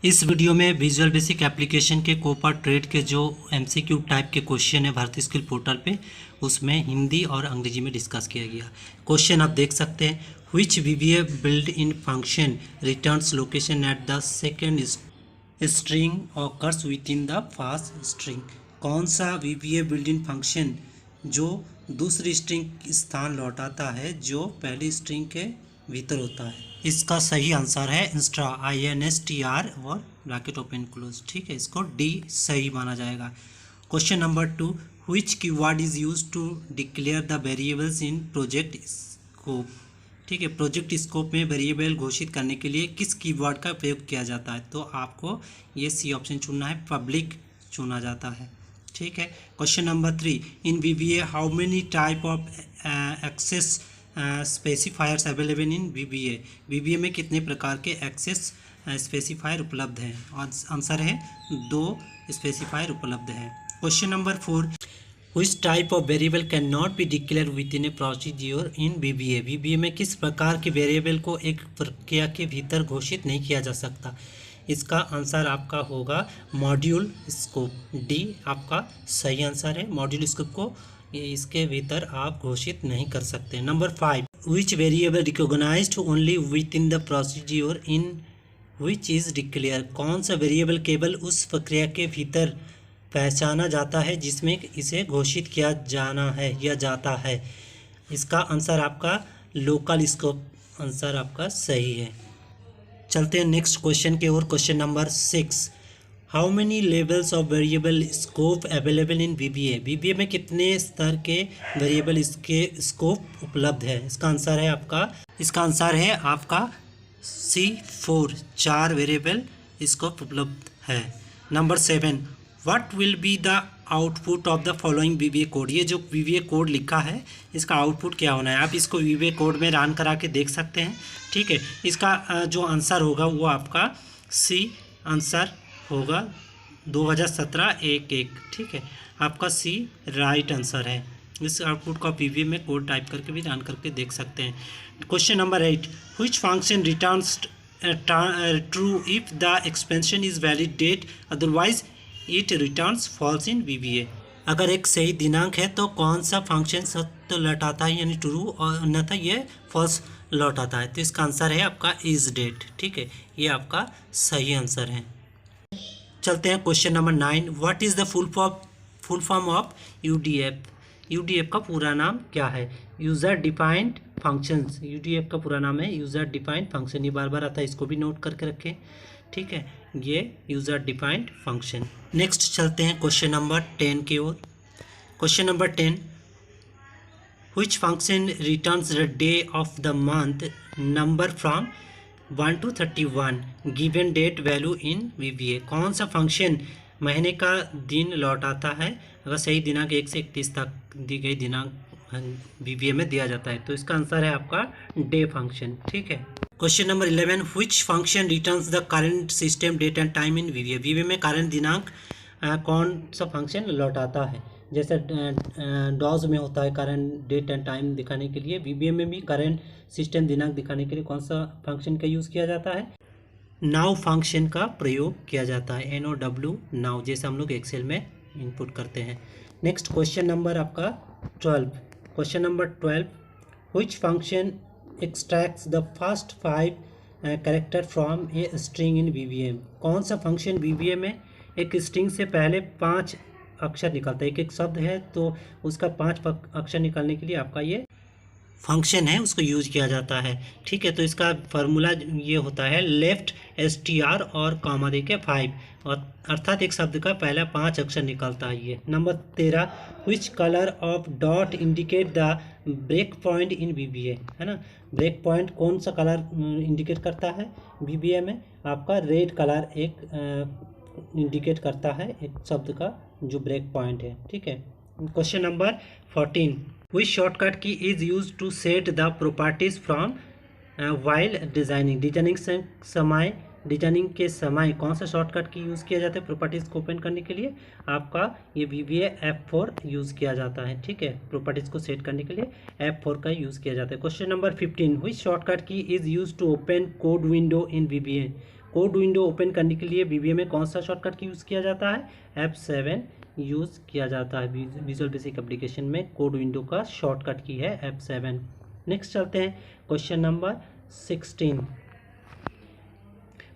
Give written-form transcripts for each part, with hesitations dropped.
इस वीडियो में visual basic application के कोपा ट्रेड के जो एमसीक्यू टाइप के क्वेश्चन है भारतीय स्किल पोर्टल पे, उसमें हिंदी और अंग्रेजी में डिस्कस किया गया। क्वेश्चन आप देख सकते हैं, which वीवीए build in function returns location at the second string occurs with in the first string. कौन सा वीवीए बिल्ड इन फंक्शन जो दूसरी स्ट्रिंग स्थान लौटाता है जो पहली स्ट्रिंग के भीतर होता है। इसका सही आंसर है इंस्ट्रा, INSTR और ब्रैकेट ओपन क्लोज। ठीक है, इसको डी सही माना जाएगा। Question number 2, which keyword is use to declare the variables in project scope. ठीक है, प्रोजेक्ट स्कोप में वेरिएबल घोषित करने के लिए किस कीवर्ड का प्रयोग किया जाता है? तो आपको ये सी ऑप्शन चुनना है, पब्लिक चुना जाता है। ठीक है, question number 3, in VBA how many type of access specifiers available in VBA में कितने प्रकार के एक्सेस स्पेसिफायर उपलब्ध हैं? और आंसर है 2 स्पेसिफायर उपलब्ध है। Question number 4, which type of variable can not be declare with in A procedure in VBA में किस प्रकार के वेरिएबल को एक प्रक्रिया के भीतर घोषित नहीं किया जा सकता? इसका आंसर आपका होगा मॉड्यूल स्कोप, डी आपका सही आंसर है। मॉड्यूल स्कोप को इसके भीतर आप घोषित नहीं कर सकते। Number 5, which variable recognized only within the procedure in which is declare. कौन सा वेरिएबल केवल उस प्रक्रिया के भीतर पहचाना जाता है जिसमें इसे घोषित किया जाना है या जाता है? इसका आंसर आपका लोकल स्कोप आंसर आपका सही है। चलते हैं नेक्स्ट क्वेश्चन के ओर। Question number 6, how many levels of variable scope available in VBA में कितने स्तर के वेरिएबल इसके स्कोप उपलब्ध है? इसका आंसर है आपका C4, 4 वेरिएबल स्कोप उपलब्ध है। Number 7, what will be the output of the following VBA code. ये जो VBA कोड लिखा है इसका आउटपुट क्या होना है? आप इसको VBA कोड में रन करा के देख सकते हैं। ठीक है, इसका जो आंसर होगा वो आपका सी आंसर होगा 2017-11। ठीक है, आपका सी राइट आंसर है। इस आउटपुट को आप VBA में कोड टाइप करके भी रन करके देख सकते हैं। Question number 8, which function returns true if the expansion is validate otherwise it returns falls in VBA। अगर एक सही दिनांक है तो कौन सा फंक्शन सत्य लौटाता है यानी ट्रू, और अन्यथा ये फॉल्स लौटाता है? तो इसका आंसर है आपका इज डेट। ठीक है, ये आपका सही आंसर है। चलते हैं question number 9, what is the full form of UDF का पूरा नाम क्या है? User defined functions. UDF का पूरा नाम है यूज़र डिफाइंड फंक्शन। ये बार बार आता है, इसको भी नोट करके रखें। ठीक है, ये यूज़र डिफाइंड फंक्शन। नेक्स्ट चलते हैं क्वेश्चन नंबर 10 की ओर। Question number 10, which function returns the day of the month number from 1 to 31 given date value in VBA। कौन सा फंक्शन महीने का दिन लौटाता है अगर सही दिनांक 1 से 31 तक दी गई दिनांक VBA में दिया जाता है? तो इसका आंसर है आपका डे फंक्शन। ठीक है, question number 11, which function returns the current system date and time in VBA में करंट दिनांक कौन सा फंक्शन लौटाता है? जैसे डॉज में होता है करंट डेट एंड टाइम दिखाने के लिए, VBA में भी करंट सिस्टम दिनांक दिखाने के लिए कौन सा फंक्शन का यूज़ किया जाता है? नाउ फंक्शन का प्रयोग किया जाता है, NOW नाउ, जैसे हम लोग एक्सेल में इनपुट करते हैं। नेक्स्ट क्वेश्चन नंबर आपका 12। Question number 12, which function extracts the first 5 character from a string in VBA। कौन सा फंक्शन VBA में एक स्ट्रिंग से पहले 5 अक्षर निकलता है? एक शब्द है तो उसका 5 अक्षर निकालने के लिए आपका ये फंक्शन है उसको यूज किया जाता है। ठीक है, तो इसका फार्मूला ये होता है लेफ्ट STR और कॉमा देके 5, और अर्थात एक शब्द का पहला 5 अक्षर निकलता है ये। Number 13, which colour of dot indicate the break point in VBA, है ना? ब्रेक पॉइंट कौन सा कलर इंडिकेट करता है VBA में? आपका रेड कलर एक इंडिकेट करता है एक शब्द का जो ब्रेक पॉइंट है। ठीक है, question number 14, which shortcut key is used to set the properties from while designing के समय कौन सा शॉर्टकट की यूज़ किया जाता है प्रॉपर्टीज़ को ओपन करने के लिए? आपका ये VBA F4 यूज़ किया जाता है। ठीक है, प्रॉपर्टीज़ को सेट करने के लिए F4 का यूज़ किया जाता है। Question number 15, which shortcut key is used to open code window in VBA। Code window open करने के लिए वीवीए में कौन सा शॉर्टकट यूज़ किया जाता है? F7 यूज़ किया जाता है। विजुअल बेसिक एप्लीकेशन में कोड विंडो का शॉर्टकट की है F7। नेक्स्ट चलते हैं क्वेश्चन नंबर 16।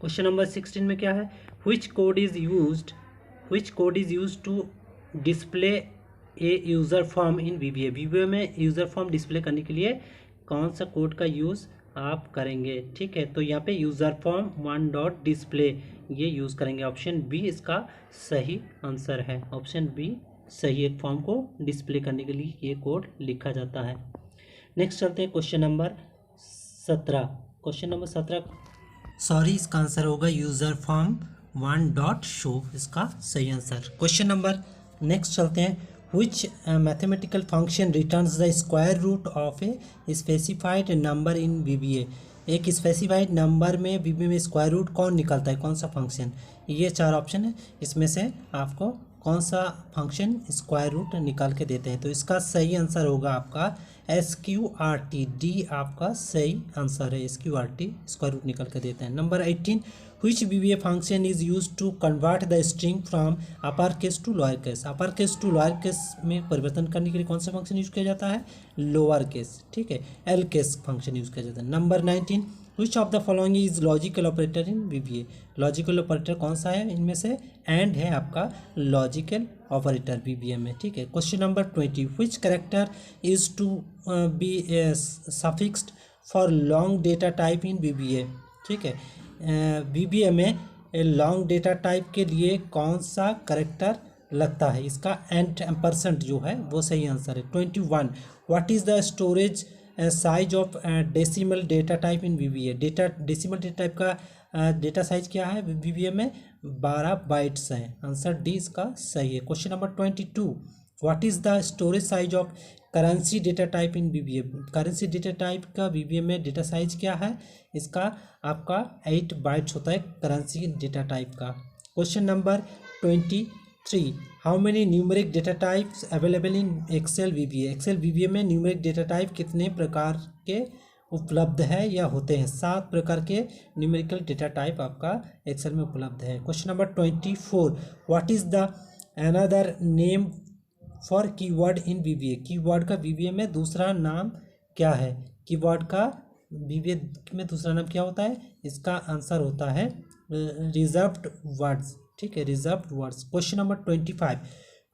क्वेश्चन नंबर 16 में क्या है? which code is used to display a user form in VBA? VBA में यूज़र फॉर्म डिस्प्ले करने के लिए कौन सा कोड का यूज़ आप करेंगे? ठीक है, तो यहाँ पे user form one dot display ये यूज़ करेंगे। ऑप्शन बी इसका सही आंसर है। ऑप्शन बी सही, एक फॉर्म को डिस्प्ले करने के लिए ये कोड लिखा जाता है। नेक्स्ट चलते हैं question number 17। Question number 17 sorry इसका आंसर होगा user form one dot show, इसका सही आंसर। क्वेश्चन नंबर नेक्स्ट चलते हैं। which mathematical function returns the square root of a specified number in VBA? एक स्पेसिफाइड नंबर में VBA में square root कौन निकलता है, कौन सा फंक्शन? ये 4 ऑप्शन है, इसमें से आपको कौन सा फंक्शन स्क्वायर रूट निकाल के देते हैं? तो इसका सही आंसर होगा आपका SQRT। डी आपका सही आंसर है, SQRT स्क्वायर रूट निकाल के देते हैं। Number 18 which VBA function is used to convert the string from upper case to lower case? Upper case to lower case में परिवर्तन करने के लिए कौन सा फंक्शन यूज किया जाता है? लोअर केस, ठीक है, एल केस फंक्शन यूज किया जाता है। Number 19 which of the following is logical operator in VBA? Logical operator कौन सा है इनमें से? एंड है आपका लॉजिकल ऑपरेटर VBA में, ठीक है। Question number 20 which character is to be suffixed for long data type in VBA? ठीक है, VBA में लॉन्ग डेटा टाइप के लिए कौन सा करेक्टर लगता है? इसका %, जो है वो सही आंसर है। 21 what is the storage size of decimal data type in VBA? Decimal data type का डेटा साइज क्या है VBA में? 12 बाइट्स है। आंसर डी इसका सही है। Question number 22 what is the storage size of currency data type in VBA? Currency data type का VBA में डेटा साइज क्या है? इसका आपका 8 बाइट्स होता है करेंसी डेटा टाइप का। Question number 23 how many numeric data types available in Excel VBA? Excel VBA में न्यूमेरिक डेटा टाइप कितने प्रकार के उपलब्ध है या होते हैं? 7 प्रकार के न्यूमेरिकल डेटा टाइप आपका एक्सेल में उपलब्ध है। Question number 24 what is the another name for keyword in VBA? Keyword का VBA में दूसरा नाम क्या है? कीवर्ड का VBA में दूसरा नाम क्या होता है? इसका आंसर होता है रिजर्व्ड वर्ड्स, ठीक है, reserved words. Question number 25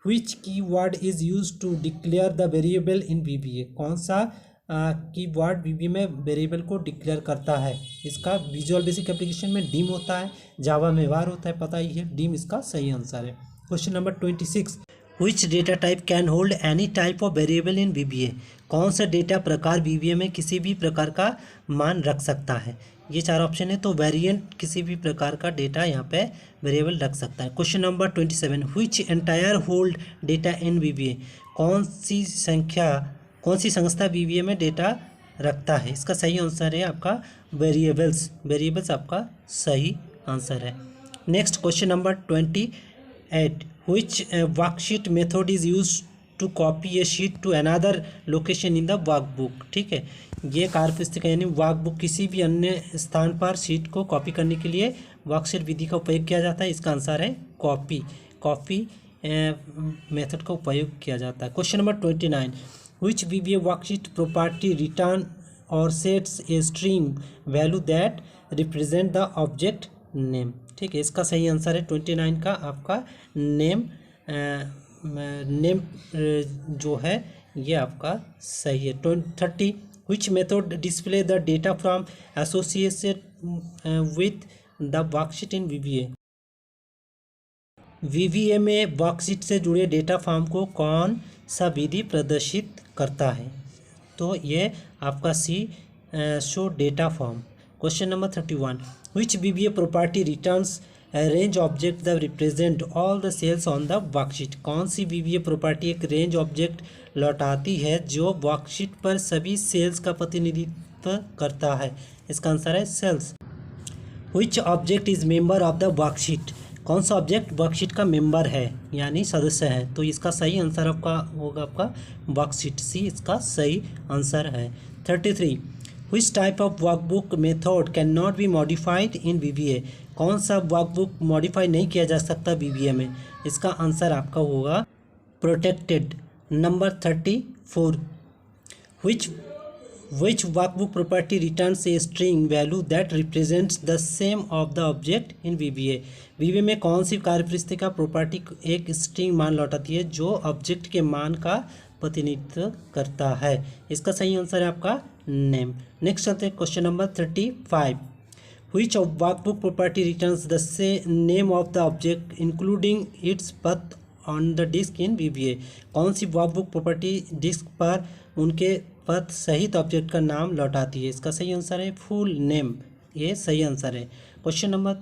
which keyword is used to declare the variable in VBA? कौन सा कीवर्ड VBA में वेरिएबल को डिक्लेयर करता है? इसका विजुअल बेसिक एप्लीकेशन में डिम होता है, जावा में var होता है, पता ही है, डिम इसका सही आंसर है। Question number 26 which data type can hold any type of variable in VBA? कौन सा डेटा प्रकार VBA में किसी भी प्रकार का मान रख सकता है? ये 4 ऑप्शन है, तो वेरिएंट किसी भी प्रकार का डेटा यहाँ पे वेरिएबल रख सकता है। Question number 27 which entire hold data in VBA? कौन सी संस्था VBA में डेटा रखता है? इसका सही आंसर है आपका वेरिएबल्स आपका सही आंसर है। Next question number 28 which worksheet method is used to copy a sheet to another location in the workbook? ठीक है, ये कार्यपुस्तिका यानी वर्कबुक किसी भी अन्य स्थान पर शीट को कॉपी करने के लिए वर्कशीट विधि का उपयोग किया जाता है। इसका आंसर है कॉपी मेथड का उपयोग किया जाता है। Question number 29 which VBA worksheet property return or sets a string value that represent the object name? ठीक है, इसका सही आंसर है 29 का आपका नेम जो है ये आपका सही है। 30 which method display the data from associated with the worksheet in VBA? VBA में वर्कशीट से जुड़े डेटा फॉर्म को कौन सा विधि प्रदर्शित करता है? तो ये आपका show data form. Question number 31 which VBA property returns a range object that represent all the cells on the worksheet? कौन सी VBA प्रॉपर्टी एक रेंज ऑब्जेक्ट लौटाती है जो वर्कशीट पर सभी सेल्स का प्रतिनिधित्व करता है? इसका आंसर है sales. which object is member of the worksheet? कौन सा ऑब्जेक्ट वर्कशीट का मेंबर है यानी सदस्य है? तो इसका सही आंसर आपका होगा आपका वर्कशीट, सी इसका सही आंसर है। 33 which type of workbook method cannot be modified in VBA? कौन सा वर्कबुक मॉडिफाई नहीं किया जा सकता बीबीए में? इसका आंसर आपका होगा protected. Number 34, which workbook property returns a string value that represents the same of the object in VBA? VBA में कौन सी कार्यपरिस्थिति का प्रॉपर्टी एक स्ट्रिंग मान लौटाती है जो ऑब्जेक्ट के मान का प्रतिनिधित्व करता है? इसका सही आंसर है आपका नेम। नेक्स्ट चलते हैं question number 35, which of workbook property returns the name of the object including its path on the disk in VBA? कौन सी वर्कबुक प्रॉपर्टी डिस्क पर उनके पथ सहित ऑब्जेक्ट का नाम लौटाती है? इसका सही आंसर है फुल नेम। ये सही आंसर है। Question number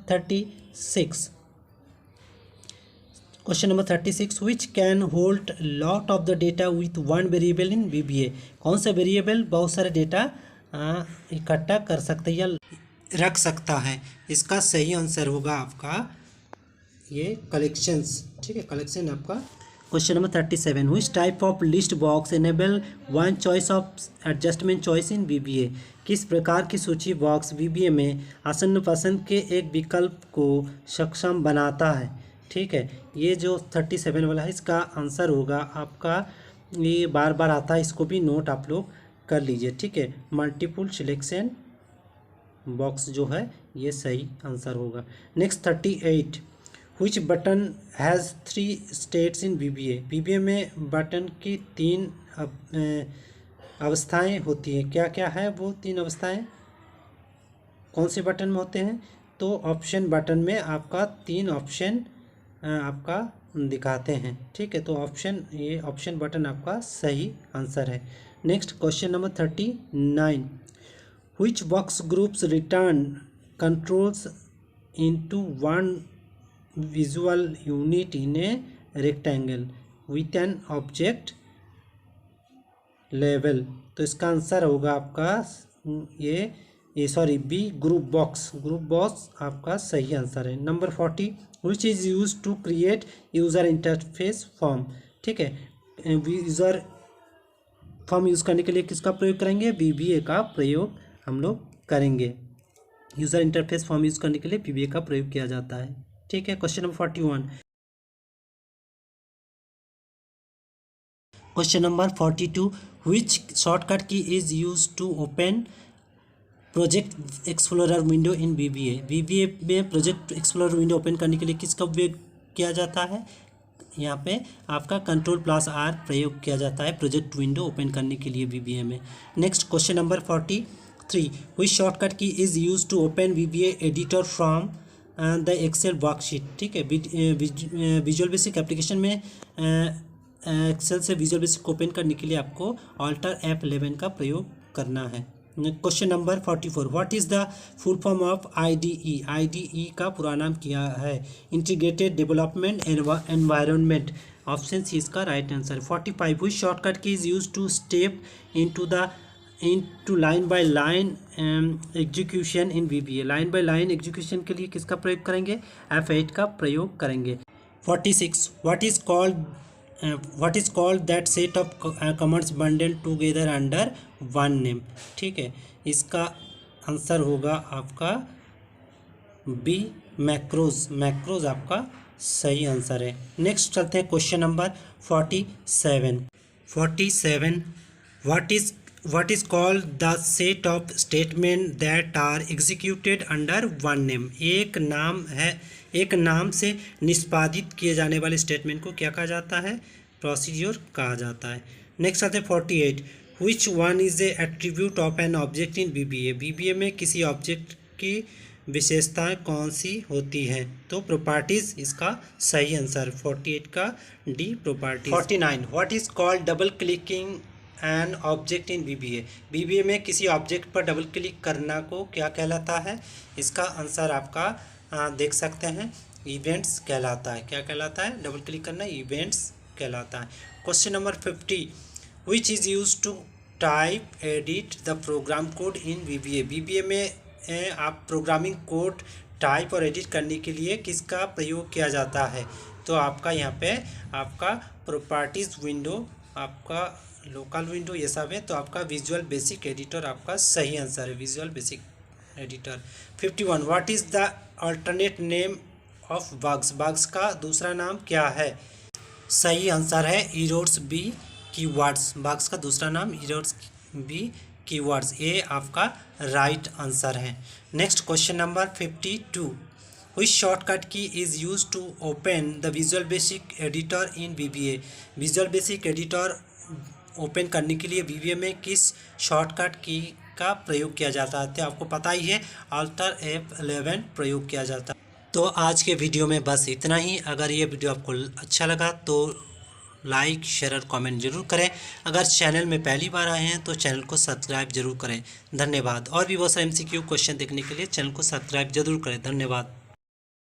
36, which can hold lot of the data with one variable in VBA? कौन सा वेरिएबल बहुत सारे डेटा इकट्ठा कर सकता है या रख सकता है? इसका सही आंसर होगा आपका ये कलेक्शंस। ठीक है, कलेक्शन आपका। Question number 37, which type of list box enable one choice of adjustment choice in VBA? किस प्रकार की सूची बॉक्स VBA में आसन्न पसंद के एक विकल्प को सक्षम बनाता है? ठीक है, ये जो 37 वाला है इसका आंसर होगा आपका, ये बार बार आता है, इसको भी नोट आप लोग कर लीजिए। ठीक है, मल्टीपल सिलेक्शन बॉक्स जो है ये सही आंसर होगा। Next 38, which button has 3 states in VBA? VBA में बटन की 3 अवस्थाएं होती हैं। क्या क्या है वो 3 अवस्थाएं? कौन से बटन में होते हैं? तो ऑप्शन बटन में आपका 3 ऑप्शन आपका दिखाते हैं। ठीक है, तो ये ऑप्शन बटन आपका सही आंसर है। Next question number 39, which box groups return controls into one visual unit in a rectangle with an object label? तो इसका आंसर होगा आपका ये सॉरी बी, ग्रुप बॉक्स आपका सही आंसर है। Number 40, which is used to create user interface form? ठीक है, यूज़र फॉर्म यूज़ करने के लिए किसका प्रयोग करेंगे? VBA का प्रयोग हम लोग करेंगे। यूज़र इंटरफेस फॉर्म यूज़ करने के लिए VBA का प्रयोग किया जाता है। ठीक है, question number 41, question number 42, which shortcut key is use to open project explorer window in VBA? VBA में प्रोजेक्ट एक्सप्लोरर विंडो ओपन करने के लिए किसका उपयोग किया जाता है? यहाँ पे आपका Ctrl+R प्रयोग किया जाता है प्रोजेक्ट विंडो ओपन करने के लिए VBA में। Next question number 43, which shortcut key is use to open VBA editor from the excel worksheet? ठीक है, विजुअल बेसिक एप्लीकेशन में एक्सेल से विजुअल बेसिक ओपन करने के लिए आपको ऑल्टर F11 का प्रयोग करना है। Question number 44, what is the full form of IDE? IDE का पूरा नाम क्या है? Integrated development environment. Option C इसका right answer. 45, which shortcut key is use to step into line by line execution in VBA? Line by line execution के लिए किसका प्रयोग करेंगे? F8 का प्रयोग करेंगे। 46, what is called that set of commands bundle together under one name? ठीक है, इसका आंसर होगा आपका बी, मैक्रोज आपका सही आंसर है। नेक्स्ट चलते हैं question number 47, what is called the set of statement that are executed under one name? एक नाम से निष्पादित किए जाने वाले स्टेटमेंट को क्या कहा जाता है? प्रोसीजर कहा जाता है। नेक्स्ट आते हैं 48, which one is a attribute of an object in VBA? VBA में किसी ऑब्जेक्ट की विशेषताएं कौन सी होती हैं? तो प्रॉपर्टीज इसका सही आंसर। 48 का D, properties. 49, what is called double clicking an object in VBA? VBA में किसी ऑब्जेक्ट पर डबल क्लिक करना को क्या कहलाता है? इसका आंसर आपका देख सकते हैं, इवेंट्स कहलाता है। क्या कहलाता है? डबल क्लिक करना इवेंट्स कहलाता है। Question number 50, which is use to type edit the program code in VBA? VBA में आप प्रोग्रामिंग कोड टाइप और एडिट करने के लिए किसका प्रयोग किया जाता है? तो आपका यहाँ पे आपका प्रॉपर्टीज विंडो, आपका लोकल विंडो, ये सब है। तो आपका विजुअल बेसिक एडिटर आपका सही आंसर है। Visual basic editor. 51 what is the alternate name of bugs, bugs का दूसरा नाम क्या है? सही आंसर है इरोड्स बी कीवर्ड्स, बग्स का दूसरा नाम इरोड्स बी कीवर्ड्स, ये आपका राइट आंसर है। Next question number 52 which shortcut key is use to open the visual basic editor in VBA, visual basic editor open करने के लिए VBA में किस शॉर्टकट की का प्रयोग किया जाता है? तो आपको पता ही है Alt F11 प्रयोग किया जाता है। तो आज के वीडियो में बस इतना ही। अगर ये वीडियो आपको अच्छा लगा तो लाइक शेयर और कमेंट जरूर करें। अगर चैनल में पहली बार आए हैं तो चैनल को सब्सक्राइब जरूर करें। धन्यवाद। और भी बहुत सारे MCQ क्वेश्चन देखने के लिए चैनल को सब्सक्राइब जरूर करें। धन्यवाद।